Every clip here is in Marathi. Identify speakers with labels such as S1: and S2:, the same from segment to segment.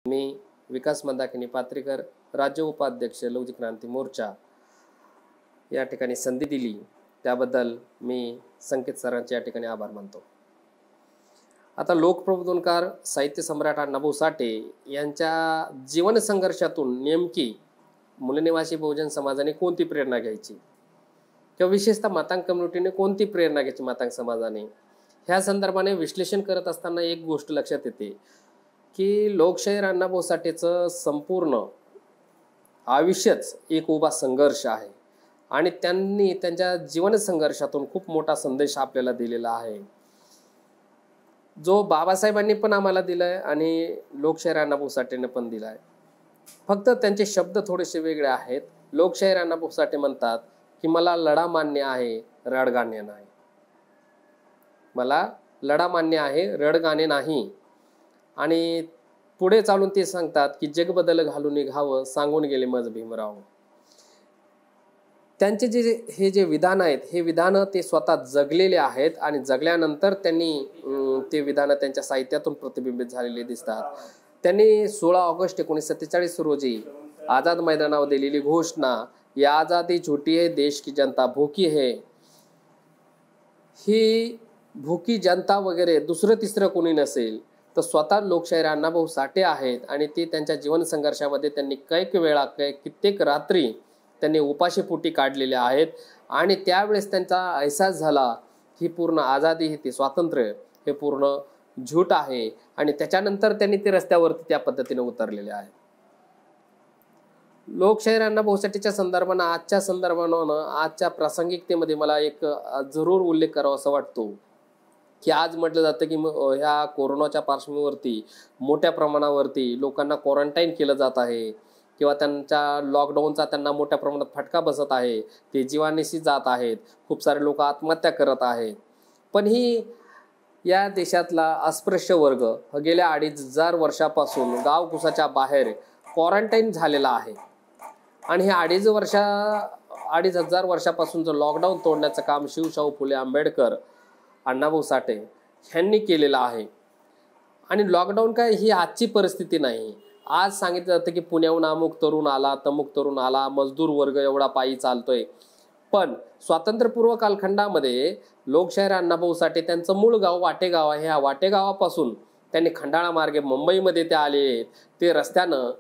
S1: मी विकास मंदाकिनी पात्रीकर, राज्य उपाध्यक्ष लवचिक क्रांती मोर्चा या ठिकाणी संधी दिली त्याबद्दल मी संकेत सरांचे या ठिकाणी आभार मानतो। आता लोकप्रबोधनकार साहित्य सम्राट अण्णाभाऊ साठे यांच्या जीवन संघर्षातून नेमकी मूलनिवासी बहुजन समाजाने कोणती प्रेरणा घ्यायची किंवा विशेषतः मातंग कम्युनिटीने कोणती प्रेरणा घ्यायची मातंग समाजाने, ह्या संदर्भाने विश्लेषण करत असताना एक गोष्ट लक्षात येते की लोकशाहीर अण्णाभाऊ साठेचं संपूर्ण आयुष्यच एक उभा संघर्ष आहे आणि त्यांनी त्यांच्या जीवन संघर्षातून खूप मोठा संदेश आपल्याला दिलेला आहे, जो बाबासाहेबांनी पण आम्हाला दिलाय आणि लोकशाहीर अण्णाभाऊ साठेने पण दिलाय। फक्त त्यांचे शब्द थोडेसे वेगळे आहेत। लोकशाहीर अण्णाभाऊ साठे म्हणतात की मला लढा मान्य आहे, रडगाणे नाही। मला लढा मान्य आहे, रडगाणे नाही। आणि पुढे चालून ते सांगतात की जग बदल घालून निघावं, सांगून गेले मज भीमराव। त्यांचे हे जे विधान आहेत, हे विधान ते स्वतः जगलेले आहेत आणि जगल्यानंतर त्यांनी ते विधान त्यांच्या साहित्यातून प्रतिबिंबित झालेले दिसतात। त्यांनी 16 ऑगस्ट 1947 रोजी आझाद मैदानावर दिलेली घोषणा, या आजादी झूठी है, देश की जनता भूखी है, ही भूकी जनता वगैरे दुसरं तिसरं कोणी नसेल तर स्वतः लोकशाहीर अण्णाभाऊ साठे आहेत। आणि ते त्यांच्या जीवन संघर्षामध्ये त्यांनी कैक वेळा कित्येक रात्री त्यांनी उपाशीपोटी काढलेले आहेत आणि त्यावेळेस त्यांचा अहसास झाला ही पूर्ण आझादी, ही स्वातंत्र्य हे पूर्ण झूट आहे आणि त्याच्यानंतर त्यांनी ते रस्त्यावरती त्या पद्धतीने उतरलेले आहेत। लोकशाहीर अण्णाभाऊ साठेच्या संदर्भानं आजच्या प्रासंगिकतेमध्ये मला एक जरूर उल्लेख करावा असं वाटतो की आज म्हटलं जातं की ह्या कोरोनाच्या पार्श्वभूमीवरती मोठ्या प्रमाणावरती लोकांना क्वारंटाईन केलं जात आहे किंवा त्यांच्या लॉकडाऊनचा त्यांना मोठ्या प्रमाणात फटका बसत आहे, ते जीवानिशी जात आहेत, खूप सारे लोक आत्महत्या करत आहेत। पण ही या देशातला अस्पृश्य वर्ग गेल्या 2,500 वर्षापासून गावकुसाच्या बाहेर क्वारंटाईन झालेला आहे आणि हे 2,500 वर्षापासून जो लॉकडाऊन तोडण्याचं काम शिवशाहू फुले आंबेडकर, अण्णाभाऊ साठे यांनी केलेलं आहे। आणि लॉकडाऊन काय ही आजची परिस्थिती नाही। आज सांगितलं जातं की पुण्याहून अमुक तरुण आला, तमुक तरुण आला, मजदूर वर्ग एवढा पायी चालतोय। पण स्वातंत्र्यपूर्व कालखंडामध्ये लोकशाहीर अण्णाभाऊ साठे त्यांचं मूळ गाव वाटेगाव आहे। ह्या वाटेगावापासून त्यांनी खंडाळा मार्गे मुंबईमध्ये ते आले आहेत, ते रस्त्यानं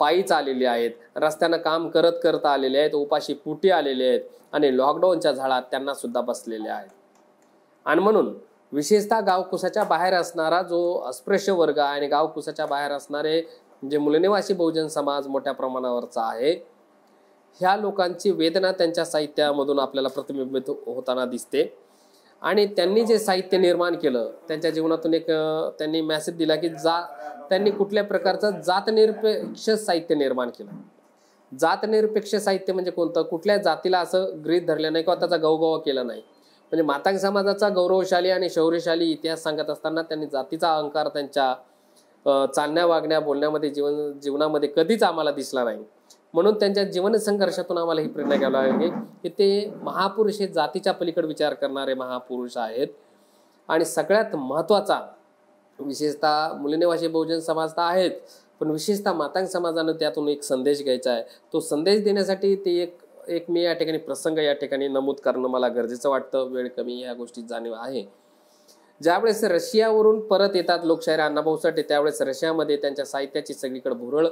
S1: पायीच आलेले आहेत, रस्त्यानं काम करत करत आलेले आहेत, उपाशी पोटी आलेले आहेत आणि लॉकडाऊनच्या झाडात त्यांना सुद्धा बसलेले आहेत। आणि म्हणून विशेषतः गावकुसाच्या बाहेर असणारा जो अस्पृश्य वर्ग आहे आणि गावकुसाच्या बाहेर असणारे जे मूलनिवासी बहुजन समाज मोठ्या प्रमाणावरचा आहे, ह्या लोकांची वेदना त्यांच्या साहित्यामधून आपल्याला प्रतिबिंबित होताना दिसते। आणि त्यांनी जे साहित्य निर्माण केलं, त्यांच्या जीवनातून एक त्यांनी मेसेज दिला की त्यांनी कुठल्या प्रकारचं जातनिरपेक्ष साहित्य निर्माण केलं। जातनिरपेक्ष साहित्य म्हणजे कोणतं, कुठल्या जातीला असं गृहीत धरलं नाही किंवा त्याचा गवगवा केला नाही। म्हणजे मातंग समाजाचा गौरवशाली आणि शौर्यशाली इतिहास सांगत असताना त्यांनी जातीचा अहंकार त्यांच्या चालण्या वागण्या बोलण्यामध्ये जीवनामध्ये कधीच आम्हाला दिसला नाही। म्हणून त्यांच्या जीवन संघर्षातून आम्हाला ही प्रेरणा घ्यायला लागली की ते महापुरुष हे जातीच्या पलीकडे विचार करणारे महापुरुष आहेत। आणि सगळ्यात महत्त्वाचा विशेषतः मूलनिवासी बहुजन समाज तर आहेत, पण विशेषतः मातंग समाजानं त्यातून एक संदेश घ्यायचा आहे। तो संदेश देण्यासाठी ते एक मी या ठिकाणी प्रसंग या ठिकाणी नमूद करणं मला गरजेचं वाटतं। वेळ कमी या गोष्टीत जाणीव आहे। ज्यावेळेस रशियावरून परत येतात लोकशाहीर अण्णाभाऊ साठे, त्यावेळेस रशियामध्ये त्यांच्या साहित्याची सगळीकडे भुरळ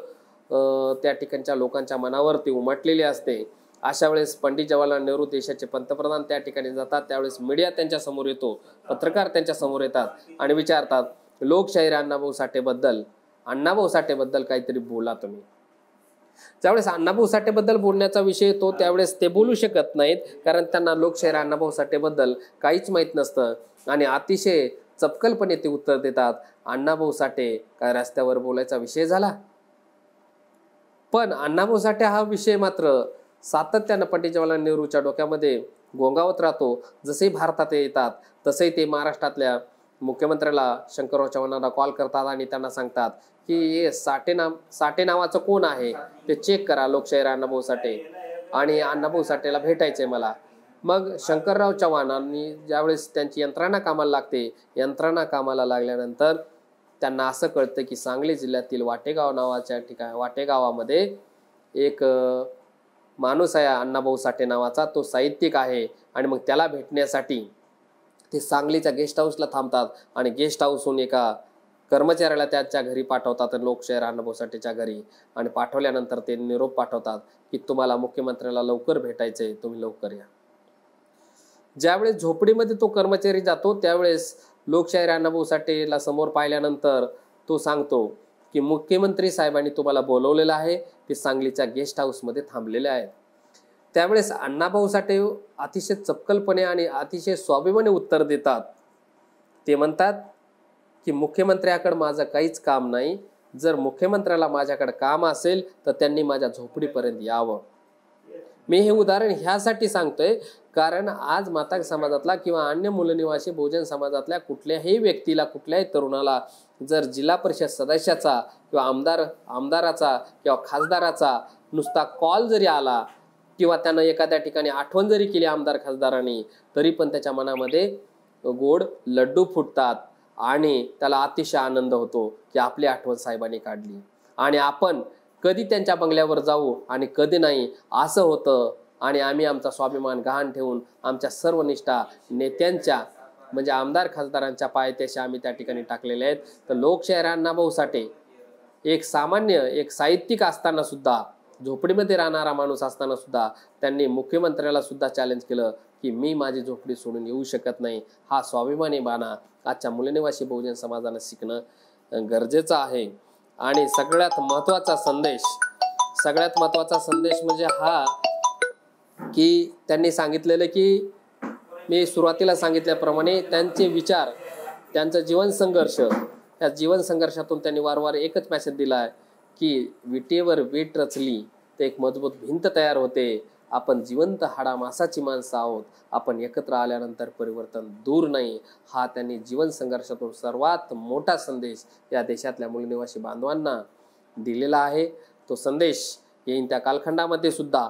S1: त्या ठिकाणच्या लोकांच्या मनावरती उमटलेली असते। अशा वेळेस पंडित जवाहरलाल नेहरू देशाचे पंतप्रधान त्या ठिकाणी जातात, त्यावेळेस मीडिया त्यांच्या समोर येतो, पत्रकार त्यांच्या समोर येतात आणि विचारतात लोकशाहीर अण्णाभाऊ साठेबद्दल काहीतरी बोला तुम्ही। ज्यावेळेस अण्णाभाऊ साठेबद्दल बोलण्याचा विषय येतो त्यावेळेस ते बोलू शकत नाहीत, कारण त्यांना लोकशाहीर अण्णाभाऊ साठेबद्दल काहीच माहीत नसतं आणि अतिशय चपकलपणे ते उत्तर देतात, अण्णाभाऊ साठे काय रस्त्यावर बोलायचा विषय झाला। पण अण्णाभाऊ साठे हा विषय मात्र सातत्यानं पंडित जवाहरलाल नेहरूच्या डोक्यामध्ये घोंगावत राहतो। जसे भारतात येतात तसे ते महाराष्ट्रातल्या मुख्यमंत्र्याला शंकरराव चव्हाणांना कॉल करतात आणि त्यांना सांगतात की साठे नावाचं कोण आहे ते चेक करा, लोकशाहीर अण्णाभाऊ साठे, आणि अण्णाभाऊ साठेला भेटायचंय मला। मग शंकरराव चव्हाणांनी ज्यावेळेस त्यांची यंत्रणा कामाला लागते, यंत्रणा कामाला लागल्यानंतर त्यांना असं कळतं की सांगली जिल्ह्यातील वाटेगाव नावाच्या वाटेगावामध्ये एक माणूस आहे अण्णाभाऊ साठे नावाचा, तो साहित्यिक आहे. आणि मग त्याला भेटण्यासाठी ते सांगलीच्या गेस्ट हाऊसला थांबतात आणि गेस्ट हाऊसहून एका कर्मचाऱ्याला त्यांच्या घरी पाठवतात, लोकशाहीर अण्णाभाऊ साठेच्या घरी. आणि पाठवल्यानंतर ते निरोप पाठवतात की तुम्हाला मुख्यमंत्र्याला लवकर भेटायचंय, तुम्ही लवकर या. ज्यावेळेस झोपडीमध्ये तो कर्मचारी जातो त्यावेळेस लोकशाहीर अण्णाभाऊ साठेला समोर पाहिल्यानंतर तो सांगतो की मुख्यमंत्री साहेबांनी तुम्हाला बोलवलेलं आहे, ते सांगलीच्या गेस्ट हाऊसमध्ये थांबलेले आहेत. त्यावेळेस अण्णाभाऊ साठे अतिशय चपकलपणे आणि अतिशय स्वाभिमानी उत्तर देतात. ते म्हणतात की मुख्यमंत्र्याकडे माझं काहीच काम नाही, जर मुख्यमंत्र्याला माझ्याकडे काम असेल तर त्यांनी माझ्या झोपडीपर्यंत यावं. मी हे उदाहरण ह्यासाठी सांगतोय कारण आज मातंग समाजातला किंवा अन्य मूलनिवासी बहुजन समाजातल्या कुठल्याही व्यक्तीला, कुठल्याही तरुणाला जर जिल्हा परिषद सदस्याचा किंवा आमदाराचा किंवा खासदाराचा नुसता कॉल जरी आला किंवा त्यानं एखाद्या ठिकाणी आठवण जरी केली आमदार खासदारांनी, तरी पण त्याच्या मनामध्ये गोड लड्डू फुटतात आणि त्याला अतिशय आनंद होतो की आपली आठवण साहेबांनी काढली. आणि आपण कधी त्यांच्या बंगल्यावर जाऊ आणि कधी नाही असं होतं. आणि आम्ही आमचा स्वाभिमान गहाण ठेवून आमच्या सर्व निष्ठा नेत्यांच्या म्हणजे आमदार खासदारांच्या पायथ्याशी आम्ही त्या ठिकाणी टाकलेले आहेत. तर लोकशाहीर अण्णाभाऊ साठे एक सामान्य एक साहित्यिक असताना सुद्धा, झोपडीमध्ये राहणारा माणूस असताना सुद्धा त्यांनी मुख्यमंत्र्याला सुद्धा चॅलेंज केलं की मी माझी झोपडी सोडून येऊ शकत नाही. हा स्वाभिमानी बाणा आजच्या मूलनिवासी बहुजन समाजानं शिकणं गरजेचं आहे. आणि सगळ्यात महत्त्वाचा संदेश म्हणजे हा की त्यांनी सांगितलेलं की मी सुरुवातीला सांगितल्याप्रमाणे त्यांचे विचार, त्यांचा जीवन संघर्ष, या जीवन संघर्षातून त्यांनी वारंवार एकच मेसेज दिला आहे की विटेवर वीट रचली तर एक मजबूत भिंत तयार होते. आपण जिवंत हाडामासाची माणसं आहोत, आपण एकत्र आल्यानंतर परिवर्तन दूर नाही. हा त्यांनी जीवन संघर्षातून सर्वात मोठा संदेश या देशातल्या मूलनिवासी बांधवांना दिलेला आहे. तो संदेश येईन त्या कालखंडामध्ये सुद्धा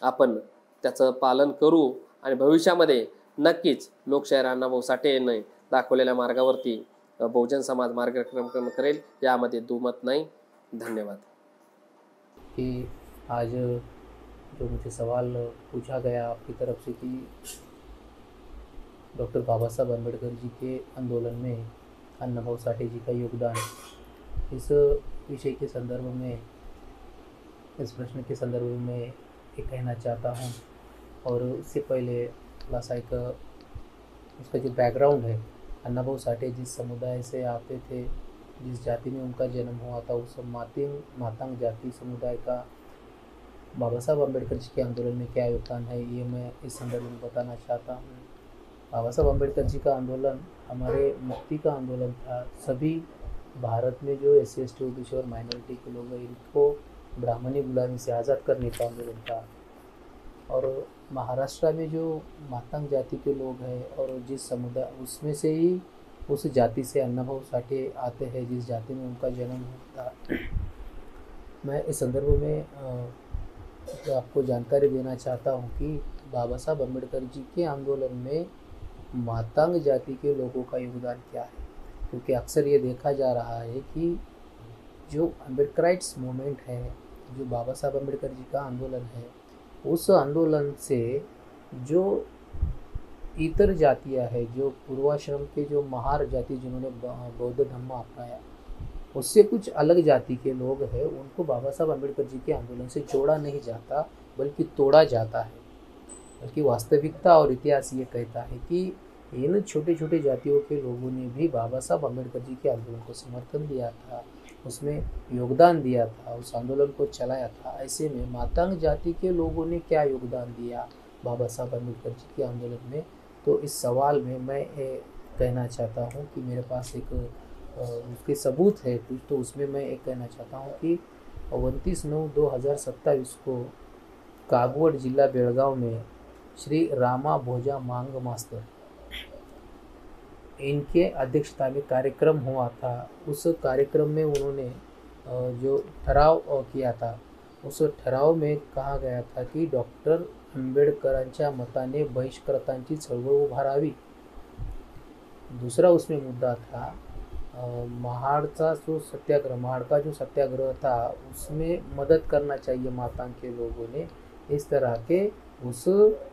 S1: आपण त्याचं पालन करू आणि भविष्यामध्ये नक्कीच लोकशाहीर अण्णाभाऊ साठे यांनी दाखवलेल्या मार्गावरती बहुजन समाज मार्गक्रमण करेल, यामध्ये दुमत नाही. धन्यवाद.
S2: कि आज जो मुझे सवाल पूछा गया आपकी तरफ से कि डॉक्टर बाबा साहब अम्बेडकर जी के आंदोलन में अण्णाभाऊ साठे जी का योगदान, इस विषय के संदर्भ में, इस प्रश्न के संदर्भ में ये कहना चाहता हूँ. और उससे पहले थोड़ा सा एक उसका जो बैकग्राउंड है, अण्णाभाऊ साठे जिस समुदाय से आते थे, जिस जाति में उनका जन्म हुआ था, उस मातंग जाति समुदाय का बाबा साहब अम्बेडकर जी के आंदोलन में क्या योगदान है, ये मैं इस संदर्भ में बताना चाहता हूँ. बाबा साहब अम्बेडकर जी का आंदोलन हमारे मुक्ति का आंदोलन था. सभी भारत में जो SC ST OBC और माइनॉरिटी के लोग हैं, इनको ब्राह्मणी गुलामी से आज़ाद करने का आंदोलन था. और महाराष्ट्र में जो मातंग जाति के लोग हैं और जिस समुदाय, उसमें से ही उस जाति से अण्णाभाऊ साठे आते हैं, जिस जाति में उनका जन्म हुआ था. मैं इस संदर्भ में आपको जानकारी देना चाहता हूँ कि बाबा साहब अम्बेडकर जी के आंदोलन में मातंग जाति के लोगों का योगदान क्या है. क्योंकि अक्सर ये देखा जा रहा है कि जो अम्बेडकराइट्स मूवमेंट है, जो बाबा साहब अम्बेडकर जी का आंदोलन है, उस आंदोलन से जो इतर जातियाँ हैं, जो पूर्वाश्रम के जो महार जाति जिन्होंने बौद्ध धर्म अपनाया, उससे कुछ अलग जाति के लोग हैं, उनको बाबा साहब अम्बेडकर जी के आंदोलन से जोड़ा नहीं जाता बल्कि तोड़ा जाता है. बल्कि वास्तविकता और इतिहास ये कहता है कि इन छोटे छोटे जातियों के लोगों ने भी बाबा साहब अम्बेडकर जी के आंदोलन को समर्थन दिया था, उसमें योगदान दिया था, उस आंदोलन को चलाया था. ऐसे में मातंग जाति के लोगों ने क्या योगदान दिया बाबा साहब अम्बेडकर जी के आंदोलन में, तो इस सवाल में मैं ये कहना चाहता हूँ कि मेरे पास एक उसके सबूत है कुछ, तो उसमें मैं एक कहना चाहता हूँ कि 29/9/2027 को कागवड जिला बेळगाव में श्री रामा भोजा मांग मास्तर, इनके अध्यक्षता में कार्यक्रम हुआ था. उस कार्यक्रम में उन्होंने जो ठराव किया था, उस ठराव में कहा गया था की डॉक्टर आंबेडकरांच्या मताने बहिष्कृतांची चळवळ उभारावी. दूसरा उसमें मुद्दा था महाड़ का जो सत्याग्रह था उसमें मदद करना चाहिए मातांग के लोगों ने, इस तरह के उस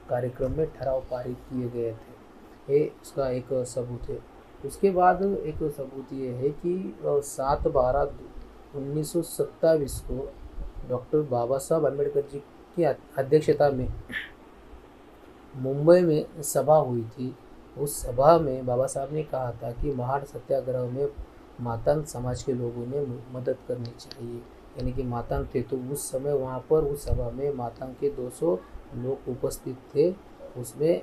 S2: कार्यक्रम में ठराव पारित किए गए थे। ये उसका एक सबूत है। उसके बाद एक सबूत ये है कि 7/12/1927 को डॉक्टर बाबा साहब अम्बेडकर जी की अध्यक्षता में मुंबई में सभा हुई थी। उस सभा में बाबा साहब ने कहा था कि महाड़ सत्याग्रह में मातांग समाज के लोगों ने मदद करनी चाहिए, यानी कि मातांग थे। तो उस समय वहाँ पर उस सभा में मातांग के 200 लोग उपस्थित थे। उसमें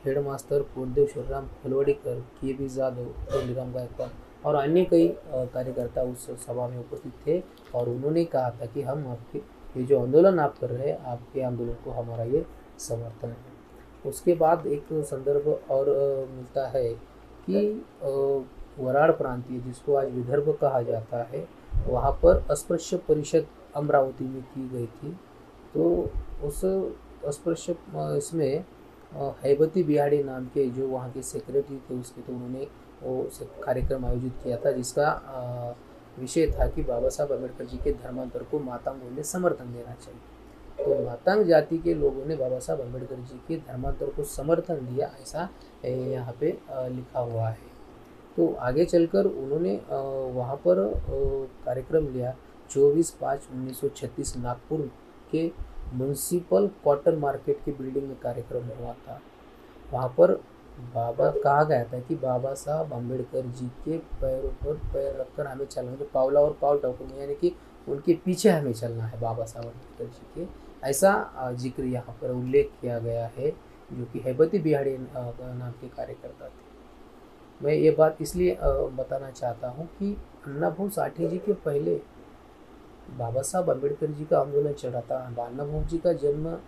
S2: headmaster Purnadev Shriram Phalwadikar, K B. Jadhav, Toliram Gaikwad और अन्य कई कार्यकर्ता उस सभा में उपस्थित थे। और उन्होंने कहा था कि हम आपके ये जो आंदोलन आप कर रहे हैं, आपके आंदोलन को हमारा ये समर्थन है। उसके बाद एक संदर्भ और मिलता है कि वराड़ प्रांतीय, जिसको आज विदर्भ कहा जाता है, वहाँ पर अस्पृश्य परिषद अमरावती में की गई थी। तो उस अस्पृश्य इसमें हैबती बिहाड़ी नाम के जो वहाँ के सेक्रेटरी थे उसके, तो उन्होंने वो कार्यक्रम आयोजित किया था, जिसका विषय था कि बाबा साहब अम्बेडकर जी के धर्मांतर को मातांगों ने समर्थन देना चाहिए। तो मातांग जाति के लोगों ने बाबा साहब अम्बेडकर जी के धर्मांतर को समर्थन दिया, ऐसा यहाँ पे लिखा हुआ है। तो आगे चलकर उन्होंने वहाँ पर कार्यक्रम लिया। 24/5/1936 नागपुर के म्यूनसिपल कॉटन मार्केट की बिल्डिंग में कार्यक्रम हुआ था। वहाँ पर कहा गया था कि बाबा साहब अम्बेडकर जी के पैरों पर पैर रखकर हमें चलना, तो पावला और पाव डॉक्टर, यानी कि उनके पीछे हमें चलना है बाबा साहब अम्बेडकर जी के, ऐसा जिक्र यहाँ पर उल्लेख किया गया है, जो कि हैबती बिहाड़ी नाम के कार्यकर्ता थे। मैं ये बात इसलिए बताना चाहता हूँ कि अन्ना भाऊ साठे जी के पहले बाबा साहब अम्बेडकर जी का आंदोलन चला था। अन्ना भाऊ जी का जन्म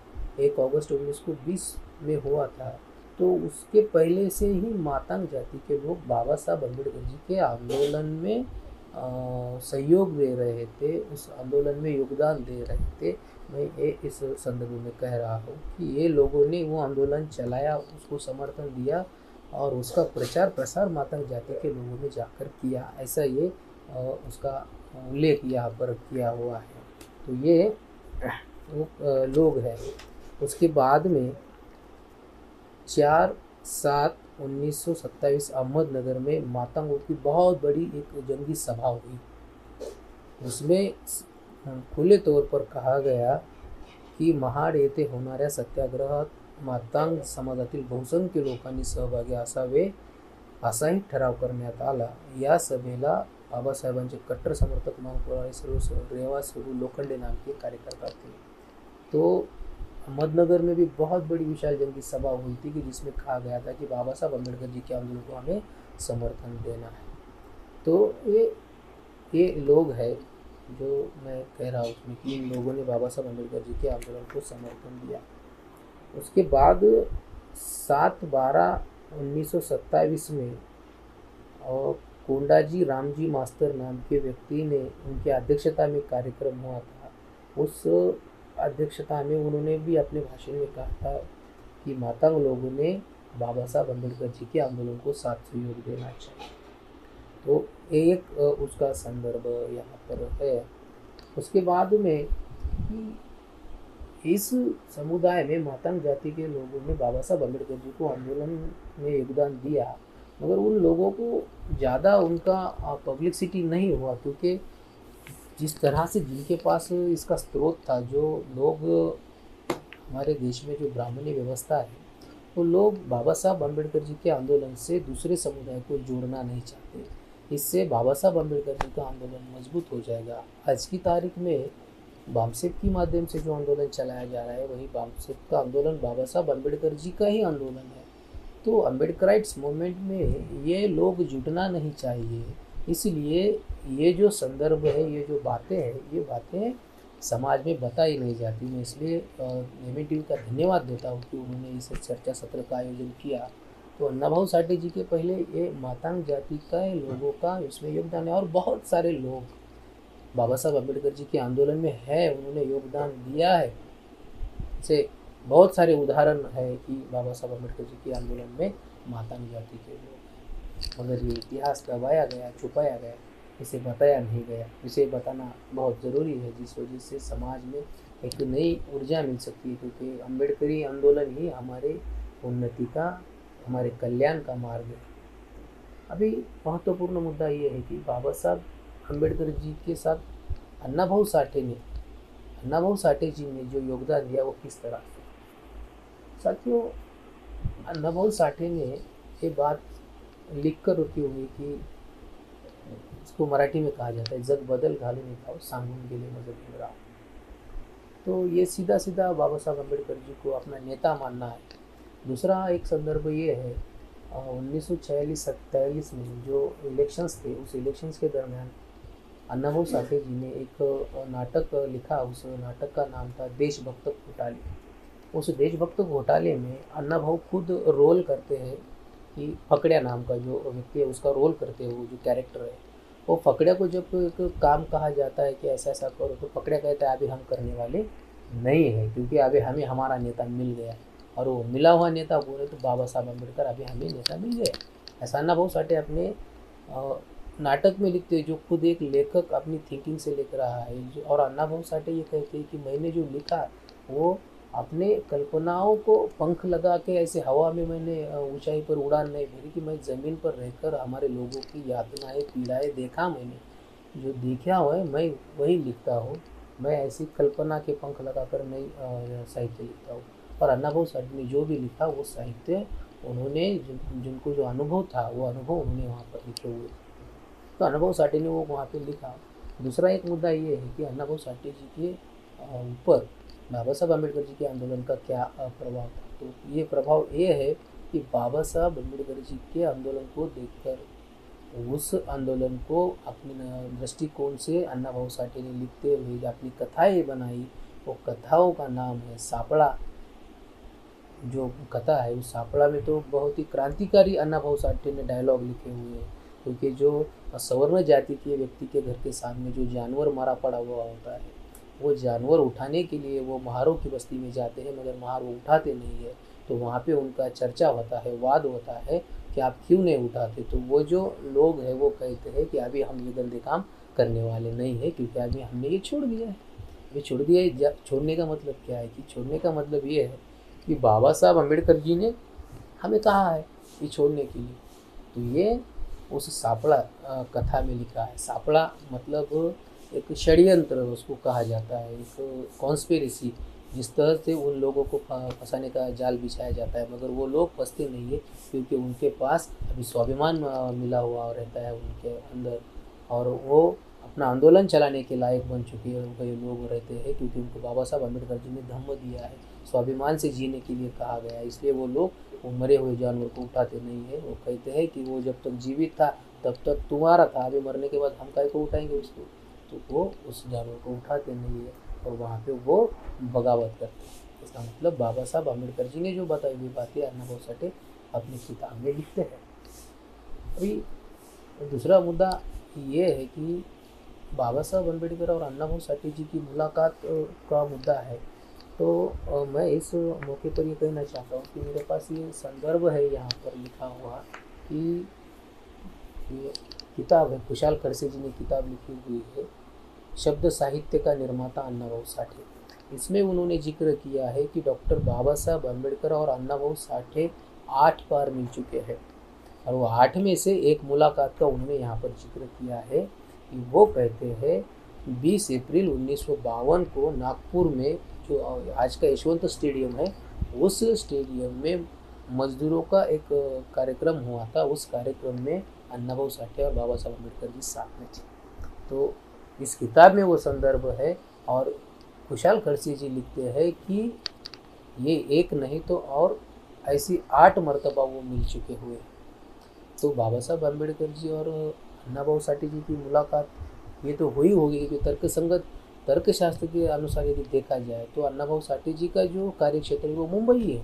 S2: 1 अगस्त 1920 में हुआ था। तो उसके पहले से ही मातांग जाति के लोग बाबा साहब अम्बेडकर जी के आंदोलन में सहयोग दे रहे थे, उस आंदोलन में योगदान दे रहे थे। मैं ये इस संदर्भ में कह रहा हूँ कि ये लोगों ने वो आंदोलन चलाया, उसको समर्थन दिया और उसका प्रचार प्रसार मातांग जाति के लोगों ने जाकर किया, ऐसा ये उसका उल्लेख यहाँ पर किया हुआ है। तो ये वो लोग हैं। उसके बाद में 4/7/1927 अहमदनगर में मातांगों की बहुत बड़ी एक जंगी सभा हुई। उसमें खुले तौर पर कहा गया की महाड येथे होणाऱ्या सत्याग्रहात मातांग समाजातील बहुसंख्य लोकांनी सहभागी असावे, असाही ठराव करण्यात आला। या सभेला बाबासाहेबांचे कट्टर समर्थक मानकुराळे रेवा सुरू लोखंडे नाम के कार्यकर्ता थे। तो अहमदनगर में भी बहुत बड़ी विशाल जंगी सभा हुई थी कि जिसमें कहा गया था कि बाबा साहब अम्बेडकर जी के आंदोलन को हमें समर्थन देना है। तो ये लोग हैं जो मैं कह रहा हूँ उसमें कि इन लोगों ने बाबा साहब अम्बेडकर जी के आंदोलन को समर्थन दिया। उसके बाद 7/12/1927 में और कोंडाजी रामजी मास्टर नाम के व्यक्ति ने उनकी अध्यक्षता में कार्यक्रम हुआ था। उस अध्यक्षता में उन्होंने भी अपने भाषण में कहा था कि मातांग लोगों ने बाबा साहब अम्बेडकर जी के आंदोलन को साथ सहयोग देना चाहिए। तो एक उसका संदर्भ यहाँ पर है। उसके बाद में कि इस समुदाय में मातांग जाति के लोगों ने बाबा साहब अम्बेडकर जी को आंदोलन में योगदान दिया, मगर उन लोगों को ज़्यादा उनका पब्लिसिटी नहीं हुआ, क्योंकि जिस तरह से जिनके पास इसका स्रोत था, जो लोग हमारे देश में जो ब्राह्मणी व्यवस्था है, वो लोग बाबा साहब अम्बेडकर जी के आंदोलन से दूसरे समुदाय को जोड़ना नहीं चाहते। इससे बाबा साहब अम्बेडकर जी का आंदोलन मजबूत हो जाएगा। आज की तारीख में बामसेप के माध्यम से जो आंदोलन चलाया जा रहा है, वही बामसेप का आंदोलन बाबा साहब अम्बेडकर जी का ही आंदोलन है। तो अम्बेडकराइट्स मूवमेंट में ये लोग जुटना नहीं चाहिए। इसलिए ये जो संदर्भ है, ये जो बातें हैं, ये बातें समाज में बताई नहीं जाती। मैं इसलिए नेमी टीवी का धन्यवाद देता हूँ कि उन्होंने इस चर्चा सत्र का आयोजन किया। तो अन्ना भाऊ साठे जी के पहले ये मातांग जाति का लोगों का इसमें योगदान है, और बहुत सारे लोग बाबा साहब अम्बेडकर जी के आंदोलन में है, उन्होंने योगदान दिया है। से बहुत सारे उदाहरण है कि बाबा साहब अम्बेडकर जी के आंदोलन में मातांग जाति के लोग। मगर ये इतिहास दबाया गया, छुपाया गया, इसे बताया नहीं गया। इसे बताना बहुत ज़रूरी है, जिस वजह से समाज में एक नई ऊर्जा मिल सकती है, क्योंकि अम्बेडकरी आंदोलन ही हमारे उन्नति का, हमारे कल्याण का मार्ग है। अभी महत्वपूर्ण मुद्दा ये है कि बाबा साहब अम्बेडकर जी के साथ अन्नाभाऊ साठे जी ने जो योगदान दिया वो किस तरह से। साथियों, अन्नाभाऊ साठे ने ये बात लिख कर रखी हुई कि इसको मराठी में कहा जाता है, जग बदल घालून येताव सांगून गेले मज भीमराव। तो ये सीधा सीधा बाबा साहब अम्बेडकर जी को अपना नेता मानना है। दूसरा एक संदर्भ ये है, 1946-47 में जो इलेक्शंस थे, उस इलेक्शंस के दरमियान अन्नाभाऊ साठे जी ने एक नाटक लिखा। उस नाटक का नाम था देशभक्त घोटाले। उस देशभक्त घोटाले में अन्नाभाऊ खुद रोल करते हैं कि फकड़िया नाम का जो व्यक्ति है उसका रोल करते हैं, वो जो कैरेक्टर है। वो फकड़िया को जब एक काम कहा जाता है कि ऐसा ऐसा करो, तो फकड़िया कहता है अभी हम करने वाले नहीं है, क्योंकि अभी हमें हमारा नेता मिल गया। और वो मिला हुआ नेता बोले तो बाबा साहब अम्बेडकर, अभी हमें नेता मिल गया। ऐसा अन्नाभाऊ साठे अपने नाटक में लिखते हैं, जो खुद एक लेखक अपनी थिंकिंग से लिख रहा है। और अन्नाभाऊ साठे ये कहते हैं कि मैंने जो लिखा वो अपने कल्पनाओं को पंख लगा के ऐसे हवा में मैंने ऊंचाई पर उड़ान नहीं भरी, कि मैं ज़मीन पर रहकर हमारे लोगों की यातनाएं पीड़ाएँ देखा, मैंने जो देखा हुआ है मैं वही लिखता हूँ। मैं ऐसी कल्पना के पंख लगाकर नहीं साहित्य लिखता हूँ। और अन्नाभाऊ साठे ने जो भी लिखा वो साहित्य उन्होंने जिनको जो अनुभव था वो अनुभव उन्होंने वहाँ पर लिखे हुए। तो अन्नाभाऊ साठे ने वो वहाँ पे लिखा। दूसरा एक मुद्दा ये है कि अन्नाभाऊ साठे जी के ऊपर बाबा साहब अम्बेडकर जी के आंदोलन का क्या प्रभाव था। तो ये प्रभाव ये है कि बाबा साहब अम्बेडकर जी के आंदोलन को देखकर, उस आंदोलन को अपने दृष्टिकोण से अन्नाभाऊ साठे ने लिखते हुए अपनी कथाएँ बनाई। वो कथाओं का नाम है सापड़ा। जो कथा है उस सापड़ा में तो बहुत ही क्रांतिकारी अन्नाभाऊ साठे ने डायलॉग लिखे हुए हैं, क्योंकि जो सवर्ण जाति के व्यक्ति के घर के सामने जो जानवर मारा पड़ा हुआ होता है, वो जानवर उठाने के लिए वो महारों की बस्ती में जाते हैं, मगर महार वो उठाते नहीं है। तो वहाँ पे उनका चर्चा होता है, वाद होता है कि आप क्यों नहीं उठाते। तो वो जो लोग हैं वो कहते हैं कि अभी हम ये गंदे काम करने वाले नहीं है, क्योंकि अभी हमने ये छोड़ दिया है। ये छोड़ दिया है। छोड़ने का मतलब क्या है कि छोड़ने का मतलब ये है कि बाबा साहब अम्बेडकर जी ने हमें कहा है ये छोड़ने के लिए। तो ये उस सापड़ा कथा में लिखा है। सापड़ा मतलब एक षड्यंत्र उसको कहा जाता है, एक कॉन्स्पिरेसी, जिस तरह से उन लोगों को फंसाने का जाल बिछाया जाता है, मगर वो लोग फंसते नहीं है, क्योंकि उनके पास अभी स्वाभिमान मिला हुआ रहता है उनके अंदर, और वो अपना आंदोलन चलाने के लायक बन चुके हैं कई लोग रहते हैं, क्योंकि उनको बाबा साहब अम्बेडकर जी ने धम्म दिया है, स्वाभिमान से जीने के लिए कहा गया है। इसलिए वो लोग वो मरे हुए जानवर को उठाते नहीं है। वो कहते हैं कि वो जब तक जीवित था तब तक तुम्हारा था, अभी मरने के बाद हम काय को उठाएंगे उसको। तो वो उस जानवर को उठाते नहीं है और वहाँ पे वो बगावत करते हैं। इसका मतलब बाबा साहब अम्बेडकर जी ने जो बताई हुई बातें अन्नाभाऊ साठे अपनी किताब में लिखते हैं। अभी दूसरा मुद्दा ये है कि बाबा साहब अम्बेडकर और अन्नाभाऊ साठे जी की मुलाकात का मुद्दा है। तो मैं इस मौके पर ये कहना चाहता हूँ कि मेरे पास ये संदर्भ है यहाँ पर लिखा हुआ कि ये किताब है, खुशाल खड़से जी ने किताब लिखी हुई है, शब्द साहित्य का निर्माता अन्नाभाऊ साठे। इसमें उन्होंने जिक्र किया है कि डॉक्टर बाबा साहब अम्बेडकर और अन्नाभाऊ साठे 8 बार मिल चुके हैं, और वो 8 में से एक मुलाकात का उन्होंने यहाँ पर जिक्र किया है कि वो कहते हैं 20 अप्रैल 1952 को नागपुर में, जो आज का यशवंत स्टेडियम है, उस स्टेडियम में मजदूरों का एक कार्यक्रम हुआ था। उस कार्यक्रम में अन्नाभाऊ साठे और बाबा साहब अम्बेडकर जी साथ में थे। तो इस किताब में वो संदर्भ है, और खुशाल खड़से जी लिखते हैं कि ये एक नहीं तो और ऐसी 8 मरतबा वो मिल चुके हुए। तो बाबा साहब अम्बेडकर जी और अन्नाभाऊ साठे जी की मुलाकात ये तो हुई होगी कि तर्कसंगत तर्कशास्त्र के अनुसार यदि देखा जाए तो अन्नाभाऊ साठे जी का जो कार्यक्षेत्र है वो मुंबई है,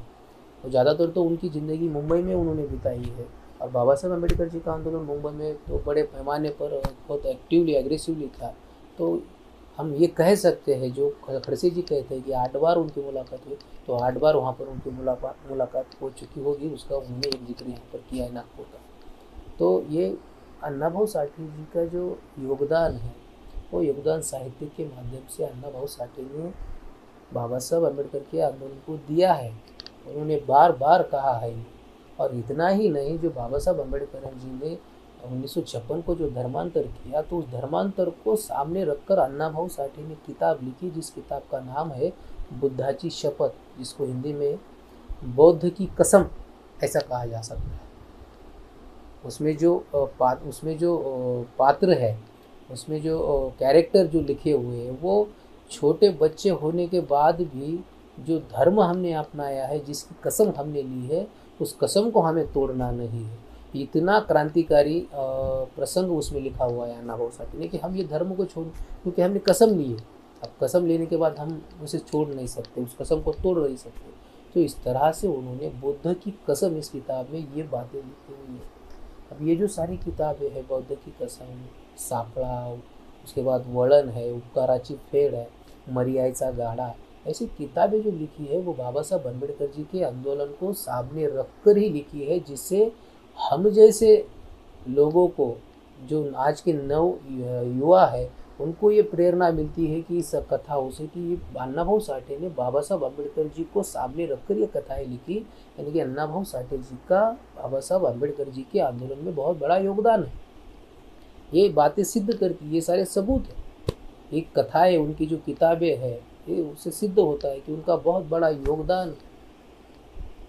S2: और ज़्यादातर तो उनकी ज़िंदगी मुंबई में उन्होंने बिताई है। और बाबा साहब अम्बेडकर जी का आंदोलन मुंबई में तो बड़े पैमाने पर बहुत एक्टिवली एग्रेसिवली था। तो हम ये कह सकते हैं, जो खड़से जी कहते हैं कि 8 बार उनकी मुलाकात हुई, तो 8 बार वहाँ पर उनकी मुलाकात हो चुकी होगी। उसका उन्होंने एक जिक्र यहाँ पर किया है नागपुर का। तो ये अन्नाभाऊ साठे जी का जो योगदान है, वो योगदान साहित्य के माध्यम से अन्नाभाऊ साठे ने बाबा साहब अम्बेडकर के आंदोलन को दिया है। उन्होंने बार बार कहा है। और इतना ही नहीं, जो बाबा साहब अम्बेडकर जी ने 1956 को जो धर्मांतर किया, तो उस धर्मांतर को सामने रखकर अन्नाभाऊ साठे ने किताब लिखी, जिस किताब का नाम है बुद्धाची शपथ, जिसको हिंदी में बौद्ध की कसम ऐसा कहा जा सकता है। उसमें जो पात्र है, उसमें जो कैरेक्टर जो लिखे हुए हैं, वो छोटे बच्चे होने के बाद भी जो धर्म हमने अपनाया है, जिसकी कसम हमने ली है, उस कसम को हमें तोड़ना नहीं है। इतना क्रांतिकारी प्रसंग उसमें लिखा हुआ है अन्नाभाऊ साठे ने कि हम ये धर्म को छोड़, क्योंकि हमने कसम ली है। अब कसम लेने के बाद हम उसे छोड़ नहीं सकते, उस कसम को तोड़ नहीं सकते। तो इस तरह से उन्होंने बुद्ध की कसम इस किताब में ये बातें लिखी हुई है। अब ये जो सारी किताबें हैं, बौद्ध की कसम, सापळा, उसके बाद वळण है, उपकाराची फेड है, मर्यायचा गाडा, ऐसी किताबें जो लिखी है वो बाबा साहब अम्बेडकर जी के आंदोलन को सामने रखकर ही लिखी है, जिससे हम जैसे लोगों को, जो आज के नव युवा है, उनको ये प्रेरणा मिलती है कि इस कथाओं से कि अन्नाभाऊ साठे ने बाबा साहब अम्बेडकर जी को सामने रखकर ये कथाएं लिखी। यानी कि अन्नाभाऊ साठे जी का बाबा साहब अम्बेडकर जी के आंदोलन में बहुत बड़ा योगदान है। ये बातें सिद्ध करती, ये सारे सबूत है। एक कथाएं, उनकी जो किताबें हैं, ये उससे सिद्ध होता है कि उनका बहुत बड़ा योगदान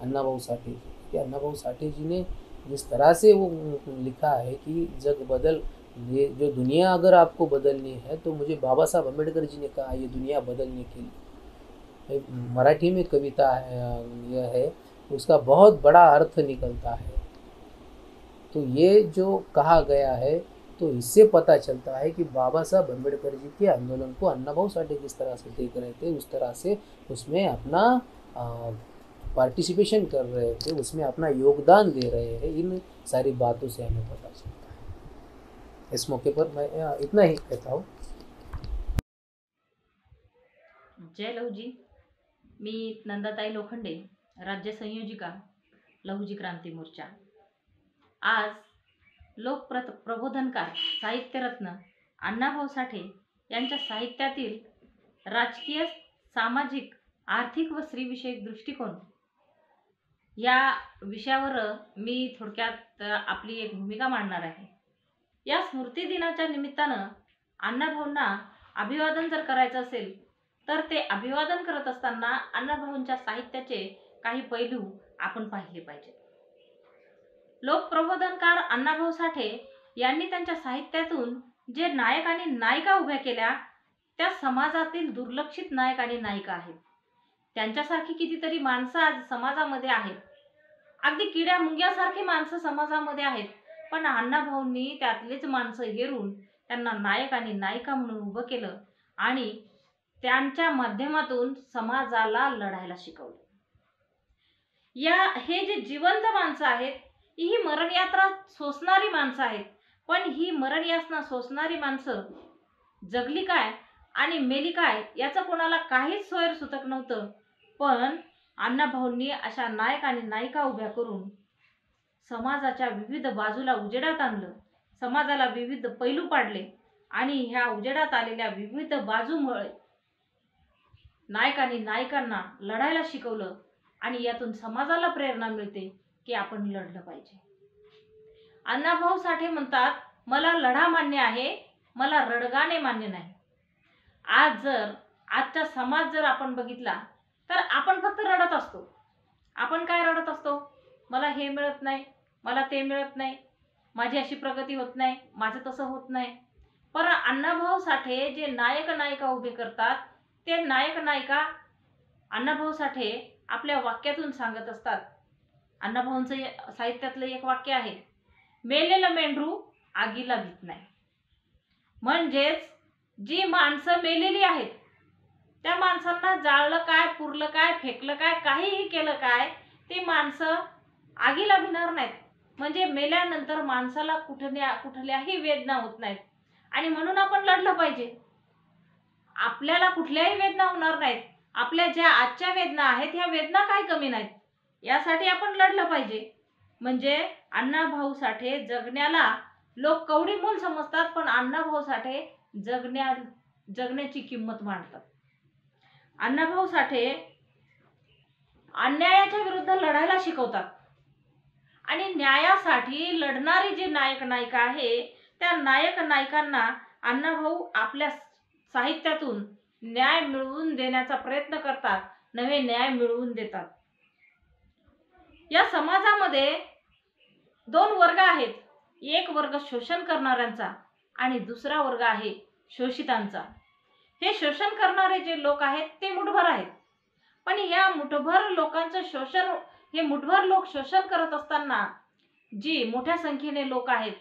S2: अन्नाभाऊ साठे जी, कि अन्नाभाऊ साठे जी ने जिस तरह से वो लिखा है कि जग बदल, ये जो दुनिया अगर आपको बदलनी है तो मुझे बाबा साहब अम्बेडकर जी ने कहा ये दुनिया बदलने के लिए। मराठी में कविता है, यह है, उसका बहुत बड़ा अर्थ निकलता है। तो ये जो कहा गया है, तो इससे पता चलता है कि बाबा साहब अम्बेडकर जी के आंदोलन को अन्नाभाऊ साठे जिस तरह से देख रहे थे, उस तरह से उसमें अपना पार्टिसिपेशन कर रहे थे, उसमें अपना योगदान दे रहे हैं। इन सारी बातों से हमें पता चलता है। इस मौके पर मैं इतना ही कहता हूँ।
S3: जय लहुजी। मी नंदाताई लोखंडे, राज्य संयोजिका, लहुजी क्रांती मोर्चा। आज प्रबोधनकार, साहित्यरत्न अण्णाभाऊ साठे यांच्या साहित्यातील राजकीय, सामाजिक, आर्थिक व स्त्रीविषयक दृष्टिकोन या विषयावर मी थोडक्यात आपली एक भूमिका मांडणार आहे। या स्मृती दिनाच्या निमित्तानं अण्णाभाऊंना अभिवादन जर करायचं असेल तर ते अभिवादन करत असताना अण्णाभाऊंच्या साहित्याचे काही पैलू आपण पाहिले पाहिजे। लोकप्रबोधनकार अण्णाभाऊ साठे यांनी त्यांच्या साहित्यातून जे नायक आणि नायिका उभ्या केल्या, त्या समाजातील दुर्लक्षित नायक आणि नायिका आहेत। त्यांच्यासारखी कितीतरी माणसं आज समाजामध्ये आहेत, अगदी किड्या मुंग्यासारखी माणसं समाजामध्ये आहेत, पण अण्णाभाऊंनी त्यातलेच माणसं हेरून त्यांना नायक आणि नायिका म्हणून उभं केलं आणि त्यांच्या माध्यमातून समाजाला लढायला शिकवलं। हे जे जिवंत माणसं आहेत, ही मरण यात्रा सोसणारी माणसं आहेत, पण ही मरण यातना सोसणारी माणसं जगली काय आणि मेली काय याचं कोणाला काहीच सोयर सुतक नव्हतं। पण अण्णाभाऊंनी अशा नायक आणि नायिका उभ्या करून समाजाच्या विविध बाजूला उजेडात आणलं, समाजाला विविध पैलू पाडले आणि ह्या उजेडात आलेल्या विविध बाजूमुळे नायक आणि नायिकांना लढायला शिकवलं आणि यातून समाजाला प्रेरणा मिळते की आपण लढलं पाहिजे। अण्णाभाऊ साठे म्हणतात, मला लढा मान्य आहे, मला रडगाणे मान्य नाही। आजचा समाज जर आपण बघितला तर आपण फक्त रडत असतो। आपण काय रडत असतो? मला हे मिळत नाही, मला ते मिळत नाही, माझी अशी प्रगती होत नाही, माझं तसं होत नाही। पण अण्णाभाऊ साठे जे नायक नायिका उभे करतात, ते नायक नायिका अण्णाभाऊ साठे आपल्या वाक्यातून सांगत असतात। अण्णाभाऊंचं साहित्यातलं एक वाक्य आहे, मेलेलं मेंढरू आगीला भीत नाही। म्हणजेच जी माणसं मेलेली आहेत, त्या माणसांना जाळलं काय, पुरलं काय, फेकलं काय, काहीही केलं काय, ती माणसं आगीला भिणार नाहीत। म्हणजे मेल्यानंतर माणसाला कुठल्याही वेदना होत नाहीत आणि म्हणून आपण लढलं पाहिजे। आपल्याला कुठल्याही वेदना होणार नाहीत, आपल्या ज्या आजच्या वेदना आहेत ह्या वेदना काही कमी नाहीत, यासाठी आपण लढलं पाहिजे। म्हणजे अण्णाभाऊ साठे जगण्याला लोक कवडी मोल समजतात, पण अण्णाभाऊ साठे जगण्याची किंमत मांडतात. अण्णाभाऊ साठे अन्यायाच्या विरुद्ध लढायला शिकवतात आणि न्यायासाठी लढणारी जी नायक नायिका आहे त्या नायक नायिकांना अण्णाभाऊ आपल्या साहित्यातून न्याय मिळवून देण्याचा प्रयत्न करतात, नवे न्याय मिळवून देतात. या समाजामध्ये दोन वर्ग आहेत. एक वर्ग शोषण करणाऱ्यांचा आणि दुसरा वर्ग आहे शोषितांचा. हे शोषण करणारे जे लोक आहेत ते मुठभर आहेत, पण या मुठभर लोकांचं शोषण, हे मुठभर लोक शोषण करत असताना जी मोठ्या संख्येने लोक आहेत,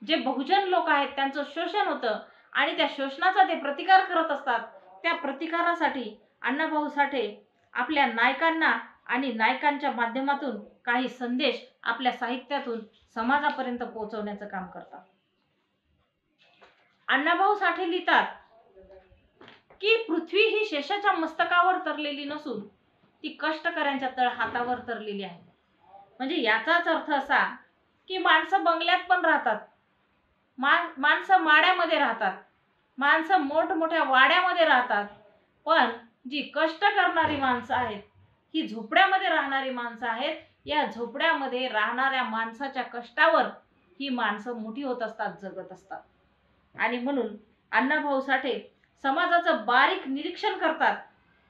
S3: जे बहुजन लोक आहेत, त्यांचं शोषण होतं आणि त्या शोषणाचा ते प्रतिकार करत असतात. त्या प्रतिकारासाठी अण्णाभाऊ साठे आपल्या नायकांना आणि नायकांच्या माध्यमातून काही संदेश आपल्या साहित्यातून समाजापर्यंत पोहोचवण्याचं काम करतात. अण्णाभाऊ साठे लिहितात की पृथ्वी ही शेषाच्या मस्तकावर तरलेली नसून ती कष्टकऱ्यांच्या तळहातावर तरलेली आहे. म्हणजे याचाच अर्थ असा की माणसं बंगल्यात पण राहतात, माणसं माड्यामध्ये राहतात, माणसं मोठमोठ्या वाड्यामध्ये राहतात, पण जी कष्ट करणारी माणसं आहेत, ही झोपड्यामध्ये राहणारी माणसं आहेत. या झोपड्यामध्ये राहणाऱ्या माणसाच्या कष्टावर ही माणसं मोठी होत असतात, जगत असतात. आणि म्हणून अण्णाभाऊ साठे समाजाचं बारीक निरीक्षण करतात.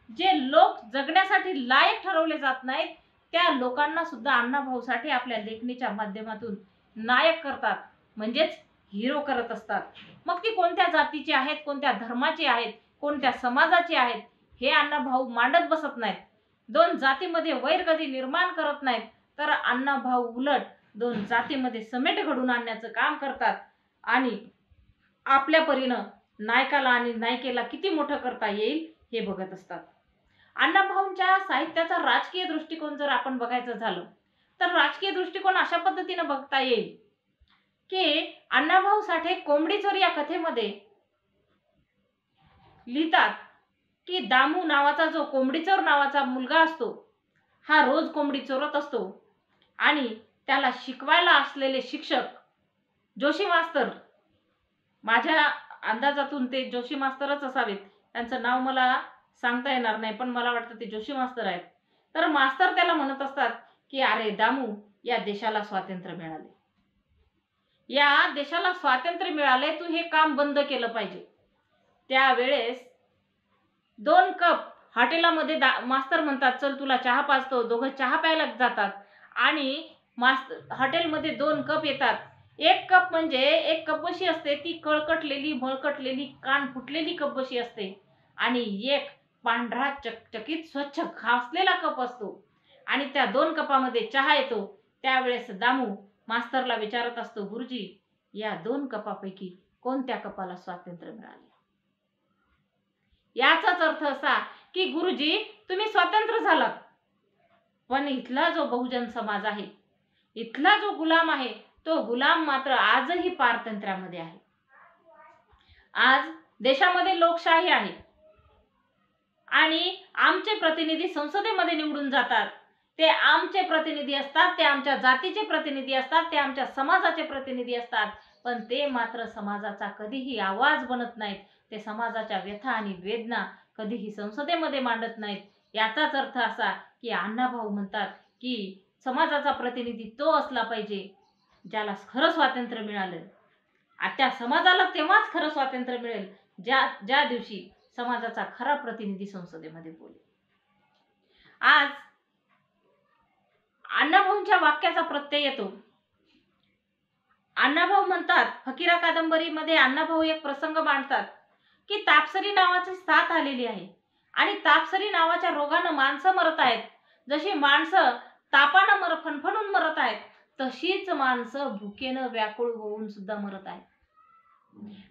S3: जे लोक जगण्यासाठी लायक ठरवले जात नाहीत त्या लोकांना सुद्धा अण्णाभाऊ साठे आपल्या लेखणीच्या माध्यमातून नायक करतात, म्हणजेच हिरो करत असतात. मग ती कोणत्या जातीचे आहेत, कोणत्या धर्माचे आहेत, कोणत्या समाजाचे आहेत, हे अण्णाभाऊ मांडत बसत नाहीत. दोन जातीमध्ये वैर कधी निर्माण करत नाहीत, तर अण्णाभाऊ उलट दोन जातीमध्ये समेट घडून आणण्याचं काम करतात आणि आपल्या परीनं नायकाला आणि नायिकेला किती मोठं करता येईल हे बघत असतात. अण्णाभाऊंच्या साहित्याचा राजकीय दृष्टिकोन जर आपण बघायचं झालं तर राजकीय दृष्टिकोन अशा पद्धतीने बघता येईल की अण्णाभाऊ साठे कोंबडी चोर या कथेमध्ये लिहितात की दामू नावाचा जो कोंबडी चोर नावाचा मुलगा असतो, हा रोज कोंबडी चोरत असतो आणि त्याला शिकवायला असलेले शिक्षक जोशी मास्तर, माझ्या अंदाजातून ते जोशी मास्तरच असावेत, त्यांचं नाव मला सांगता येणार नाही, पण मला वाटतं ते जोशी मास्तर आहेत. तर मास्तर त्याला म्हणत असतात की अरे दामू, या देशाला स्वातंत्र्य मिळाले, या देशाला स्वातंत्र्य मिळाले, तू हे काम बंद केलं पाहिजे. त्यावेळेस 2 कप हॉटेलामध्ये मास्तर म्हणतात चल तुला चहा पाजतो. दोघं चहा प्यायला जातात आणि हॉटेलमध्ये 2 कप येतात. एक कप म्हणजे एक कपबशी असते, ती कळकटलेली मळकटलेली कान फुटलेली कपबशी असते आणि एक पांढरा चकचकीत स्वच्छ घासलेला कप असतो आणि त्या 2 कपामध्ये चहा येतो. त्यावेळेस दामू मास्तरला विचारत असतो, गुरुजी या 2 कपापैकी कोणत्या कपाला स्वातंत्र्य मिळाले? याचाच अर्थ असा की गुरुजी तुम्ही स्वतंत्र झालात, पण इथला जो बहुजन समाज आहे, इथला जो गुलाम आहे, तो गुलाम मात्र आजही पारतंत्र्यामध्ये आहे. आज देशामध्ये लोकशाही आहे आणि आमचे प्रतिनिधी संसदेमध्ये निवडून जातात. ते आमचे प्रतिनिधी असतात, ते आमच्या जातीचे प्रतिनिधी असतात, ते आमच्या समाजाचे प्रतिनिधी असतात, पण ते मात्र समाजाचा कधीही आवाज बनत नाहीत. ते समाजाच्या व्यथा आणि वेदना कधीही संसदेमध्ये मांडत नाहीत. याचाच अर्थ असा की अण्णाभाऊ म्हणतात की समाजाचा प्रतिनिधी तो असला पाहिजे ज्याला खरं स्वातंत्र्य मिळालं. त्या समाजाला तेव्हाच खरं स्वातंत्र्य मिळेल ज्या दिवशी समाजाचा खरा प्रतिनिधी संसदेमध्ये बोलेल. आज अण्णाभाऊंच्या वाक्याचा प्रत्यय येतो. अण्णाभाऊ म्हणतात, फकीरा कादंबरीमध्ये अण्णाभाऊ एक प्रसंग मांडतात की तापसरी नावाची साथ आलेली आहे आणि तापसरी नावाच्या रोगानं माणसं मरत आहेत. जशी माणसं तापानं फणफणून मरत आहेत, तशीच माणसं भुकेनं व्याकुळ होऊन सुद्धा मरत आहेत.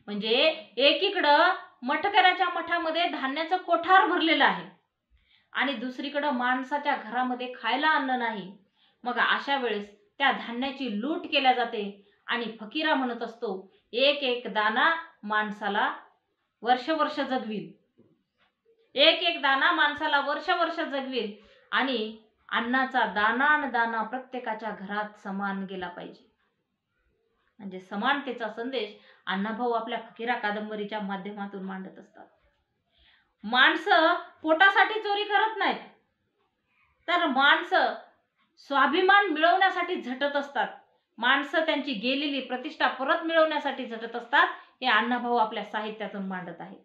S3: म्हणजे एकीकडं मठकऱ्याच्या मठामध्ये धान्याचं कोठार भरलेलं आहे आणि दुसरीकडं माणसाच्या घरामध्ये खायला अन्न नाही. मग अशा वेळेस त्या धान्याची लूट केल्या जाते आणि फकीरा म्हणत असतो, एक एक दाना माणसाला वर्ष वर्ष जगविल, एक एक दाना माणसाला वर्ष वर्ष जगविल. आणि अन्नाचा दाना न दाना प्रत्येकाच्या घरात समान गेला पाहिजे. म्हणजे समानतेचा संदेश अण्णाभाऊ आपल्या फकीरा कादंबरीच्या माध्यमातून मांडत असतात. माणसं पोटासाठी चोरी करत नाहीत, तर माणसं स्वाभिमान मिळवण्यासाठी झटत असतात. माणसं त्यांची गेलेली प्रतिष्ठा परत मिळवण्यासाठी झटत असतात. हे अण्णाभाऊ आपल्या साहित्यातून मांडत आहेत.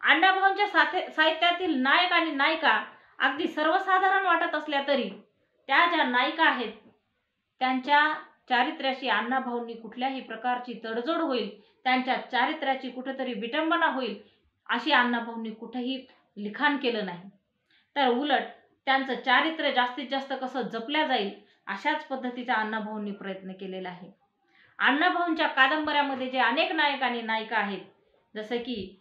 S3: अण्णाभाऊंच्या साहित्यातील नायक आणि नायिका अगदी सर्वसाधारण वाटत असल्या तरी त्या ज्या नायिका आहेत त्यांच्या चारित्र्याशी अण्णाभाऊंनी कुठल्याही प्रकारची तडजोड होईल, त्यांच्या चारित्र्याची कुठेतरी विटंबना होईल अशी अण्णाभाऊंनी कुठेही लिखाण केलं नाही. तर उलट त्यांचं चारित्र्य जास्तीत जास्त कसं जपल्या जाईल अशाच पद्धतीचा अण्णाभाऊंनी प्रयत्न केलेला आहे. अण्णाभाऊंच्या कादंबऱ्यामध्ये जे अनेक नायक आणि नायिका आहेत, जसं की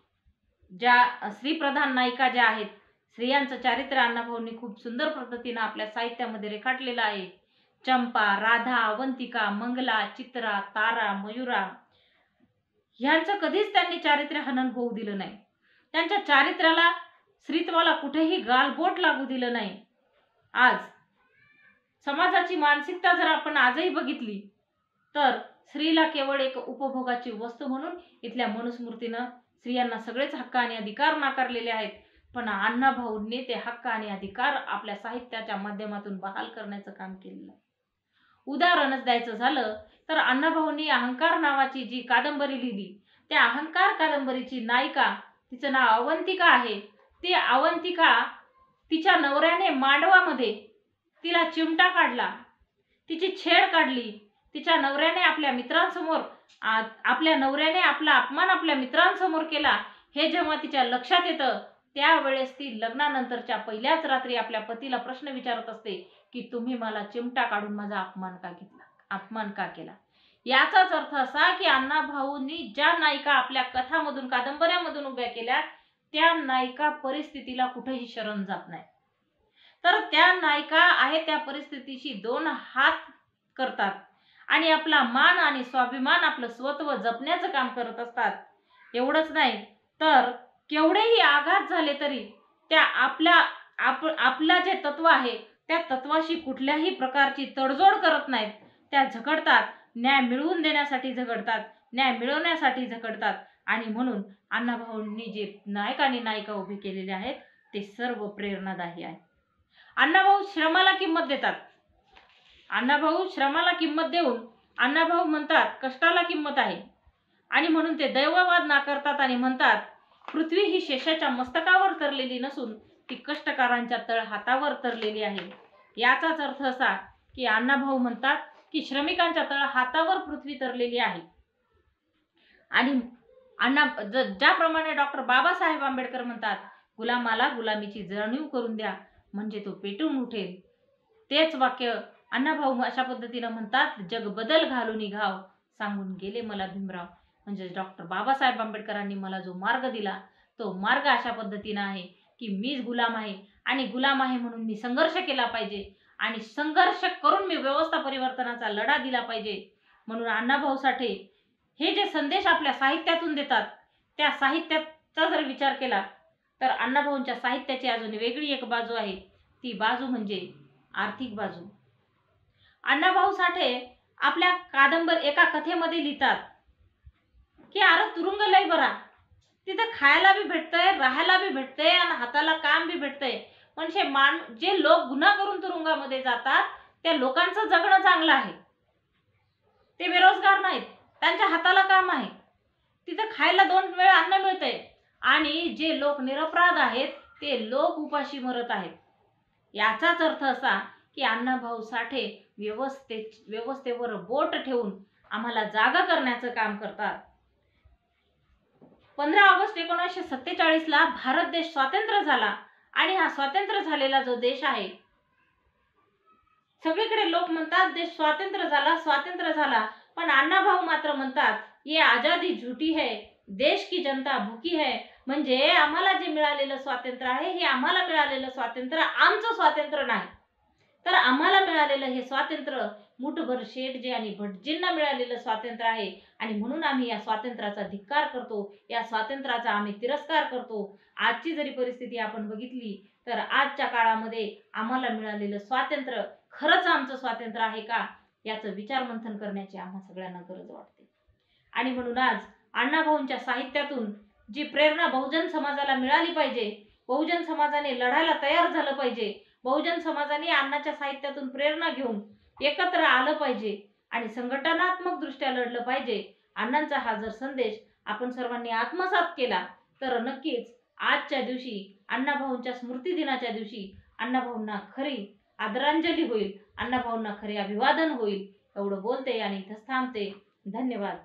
S3: ज्या स्त्रीप्रधान नायिका ज्या आहेत, स्त्रियांचं चारित्र्य अण्णाभाऊंनी खूप सुंदर पद्धतीनं आपल्या साहित्यामध्ये रेखाटलेलं आहे. चंपा, राधा, अवंतिका, मंगला, चित्रा, तारा, मयुरा ह्यांचं कधीच त्यांनी चारित्र्य हनन होऊ दिलं नाही. त्यांच्या चारित्र्याला स्त्रीत्वाला कुठेही गालबोट लागू दिलं नाही. आज समाजाची मानसिकता जर आपण आजही बघितली तर स्त्रीला केवळ एक उपभोगाची वस्तू म्हणून इथल्या मनुस्मृतीनं स्त्रियांना सगळेच हक्क आणि अधिकार नाकारलेले आहेत. पण अण्णाभाऊंनी ते हक्क आणि अधिकार आपल्या साहित्याच्या माध्यमातून बहाल करण्याचं काम केलेलं आहे. उदाहरणच द्यायचं झालं तर अण्णाभाऊंनी अहंकार नावाची जी कादंबरी लिहिली, त्या अहंकार कादंबरीची नायिका, तिचं नाव अवंतिका आहे. ती अवंतिका तिच्या नवऱ्याने मांडवामध्ये तिला चिमटा काढला, तिची छेड काढली. तिच्या नवऱ्याने आपल्या मित्रांसमोर आपल्या नवऱ्याने आपला अपमान आपल्या मित्रांसमोर केला हे जेव्हा तिच्या लक्षात येतं, त्यावेळेस ती लग्नानंतरच्या पहिल्याच रात्री आपल्या पतीला प्रश्न विचारत असते की तुम्ही मला चिमटा काढून माझा अपमान का केला. याचाच अर्थ असा की अण्णाभाऊंनी ज्या नायिका आपल्या कथामधून कादंबऱ्यामधून उभ्या केल्या त्या नायिका परिस्थितीला कुठेही शरण जात नाही, तर त्या नायिका आहे त्या परिस्थितीशी दोन हात करतात आणि आपला मान आणि स्वाभिमान, आपलं स्वत्व जपण्याचं काम करत असतात. एवढंच नाही तर केवढेही आघात झाले तरी त्या आपला जे तत्व आहे त्या तत्वाशी कुठल्याही प्रकारची तडजोड करत नाहीत. त्या झगडतात, न्याय मिळवून देण्यासाठी झगडतात, न्याय मिळवण्यासाठी झगडतात. आणि म्हणून अण्णाभाऊंनी जे नायक आणि नायिका उभे केलेले आहेत ते सर्व प्रेरणादायी आहे. अण्णाभाऊ श्रमाला किंमत देतात. अण्णाभाऊ श्रमाला किंमत देऊन अण्णाभाऊ म्हणतात कष्टाला किंमत आहे, आणि म्हणून ते दैववाद नाकारतात आणि म्हणतात पृथ्वी ही शेषाच्या मस्तकावर तरलेली नसून ती कष्टकारांच्या तळहातावर तरलेली आहे. याचाच अर्थ असा की अण्णाभाऊ म्हणतात की श्रमिकांच्या तळहातावर पृथ्वी तरलेली आहे. आणि ज्याप्रमाणे डॉक्टर बाबासाहेब आंबेडकर म्हणतात गुलामाला गुलामीची जाणीव करून द्या म्हणजे तो पेटून उठेल, तेच वाक्य अण्णाभाऊ अशा पद्धतीनं म्हणतात जग बदल घालून घाव सांगून गेले मला भीमराव. म्हणजे डॉक्टर बाबासाहेब आंबेडकरांनी मला जो मार्ग दिला तो मार्ग अशा पद्धतीनं आहे की मीच गुलाम आहे आणि गुलाम आहे म्हणून मी संघर्ष केला पाहिजे आणि संघर्ष करून मी व्यवस्था परिवर्तनाचा लढा दिला पाहिजे. म्हणून अण्णाभाऊ साठे हे जे संदेश आपल्या साहित्यातून देतात त्या साहित्याचा जर विचार केला तर अण्णाभाऊंच्या साहित्याची अजून वेगळी एक बाजू आहे, ती बाजू म्हणजे आर्थिक बाजू. अण्णाभाऊ साठे आपल्या एका कथेमध्ये लिहितात की अरे तुरुंग लय बरा, तिथे खायला बी भेटतंय, राहायला बी भेटतंय आणि हाताला काम बी भेटतंय. म्हणजे जे लोक गुन्हा करून तुरुंगामध्ये जातात त्या लोकांचं जगणं चांगलं आहे, ते बेरोजगार नाहीत, त्यांच्या हाताला काम आहे, तिथे खायला 2 वेळा अन्न मिळतंय. आणि जे लोक निरपराध आहेत ते लोक उपाशी मरत आहेत. याचाच अर्थ असा की अण्णाभाऊ साठे व्यवस्थेवर बोट ठेवून आम्हाला जागा करण्याचं काम करतात. 15 ऑगस्ट 1947 ला भारत देश स्वातंत्र्य झाला आणि हा स्वातंत्र्य झालेला जो देश आहे, सगळीकडे लोक म्हणतात देश स्वातंत्र्य झाला, पण अण्णाभाऊ मात्र म्हणतात ये आजादी झूठी है, देश की जनता भूकी है. म्हणजे आम्हाला जे मिळालेलं स्वातंत्र्य आहे हे आम्हाला मिळालेलं स्वातंत्र्य आमचं स्वातंत्र्य नाही, तर आम्हाला मिळालेलं हे स्वातंत्र्य मुठभर शेठजी आणि भटजींना मिळालेलं स्वातंत्र्य आहे आणि म्हणून आम्ही या स्वातंत्र्याचा धिक्कार करतो, या स्वातंत्र्याचा आम्ही तिरस्कार करतो. आजची जरी परिस्थिती आपण बघितली तर आजच्या काळामध्ये आम्हाला मिळालेलं स्वातंत्र्य खरंच आमचं स्वातंत्र्य आहे का, याचं विचारमंथन करण्याची आम्हा सगळ्यांना गरज वाटते. आणि म्हणून आज अण्णाभाऊंच्या साहित्यातून जी प्रेरणा बहुजन समाजाला मिळाली पाहिजे, बहुजन समाजाने लढायला तयार झालं पाहिजे, बहुजन समाजाने अण्णाच्या साहित्यातून प्रेरणा घेऊन एकत्र आलं पाहिजे आणि संघटनात्मक दृष्ट्या लढलं पाहिजे. अण्णांचा हा जर संदेश आपण सर्वांनी आत्मसात केला तर नक्कीच आजच्या दिवशी अण्णाभाऊंच्या स्मृती दिनाच्या दिवशी अण्णाभाऊंना खरी आदरांजली होईल, अण्णाभाऊंना खरे अभिवादन होईल. एवढं बोलते आणि इथंच थांबते. धन्यवाद.